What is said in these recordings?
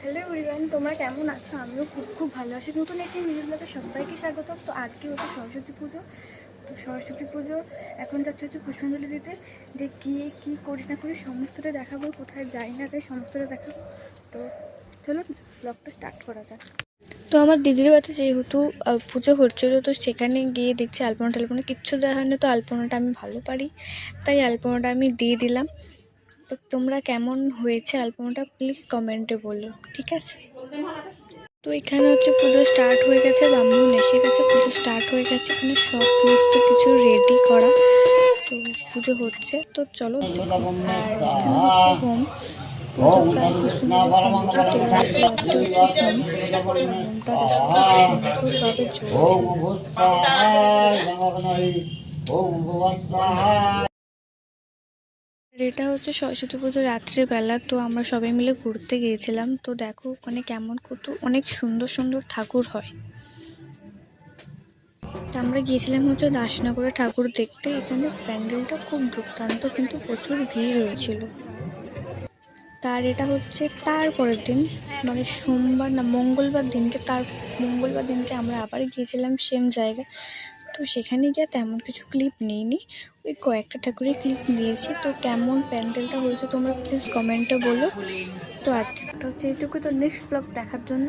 Hello everyone, তোমরা কেমন আছো? আমিও খুব খুব ভালো আছি। নতুন একটি নিউজ ব্লগে সবাইকে স্বাগত। তো আজকে হচ্ছে সরস্বতী পুজো। তো সরস্বতী পুজো এখন যাচ্ছে পুষ্পাঞ্জলি দিতে। যে গিয়ে কী করি না করি সমস্তটা দেখাবো, কোথায় যাই না তাই সমস্তটা দেখাবো। তো চলো ব্লগটা স্টার্ট করা যাক। তো আমার দিদির বাড়িতে যেহেতু পুজো হচ্ছিলো, তো সেখানে গিয়ে দেখছি আলপনা টালপনা কিচ্ছু দেওয়া হয়নি। তো আলপনাটা আমি ভালো পারি, তাই আলপনাটা আমি দিয়ে দিলাম। তো তোমরা কেমন হয়েছে আলপনাটা প্লিজ কমেন্টে বলো, ঠিক আছে? তো এখানে হচ্ছে পুজো স্টার্ট হয়ে গেছে, ব্রাহ্মণ এসে গেছে, পুজো স্টার্ট হয়ে গেছে। এখানে সমস্ত কিছু রেডি করা, তো পুজো হচ্ছে। তো চলো দেখো। আর এখানে হচ্ছে হোম, পুজো প্রায় পুষ্পাঞ্জলি কমপ্লিট, এবার হচ্ছে লাস্টে হচ্ছে হোম। তো হোমটা দেখো কি সুন্দরভাবে চলছে। এটা হচ্ছে সরস্বতী পুজো রাত্রিবেলা। তো আমরা সবাই মিলে ঘুরতে গিয়েছিলাম। তো দেখো ওখানে কেমন কত অনেক সুন্দর সুন্দর ঠাকুর হয়। আমরা গিয়েছিলাম হচ্ছে দাসনগরে ঠাকুর দেখতে। এখানে প্যান্ডেলটা খুব দুর্দান্ত, কিন্তু প্রচুর ভিড় হয়েছিল। তার এটা হচ্ছে তারপরের দিন, মানে সোমবার না মঙ্গলবার দিনকে আমরা আবার গিয়েছিলাম সেম জায়গায়। তো সেখানে গিয়ে তেমন কিছু ক্লিপ নিইনি, ওই কয়েকটা ঠাকুরের ক্লিপ নিয়েছি। তো কেমন প্যান্ডেলটা হয়েছে তোমরা প্লিজ কমেন্টে বলো। তো আজকে হচ্ছে এইটুকু। তো নেক্সট ব্লগ দেখার জন্য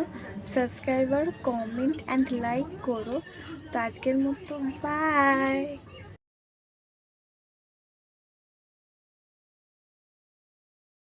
সাবস্ক্রাইবার, কমেন্ট অ্যান্ড লাইক করো। তো আজকের মতো বাই।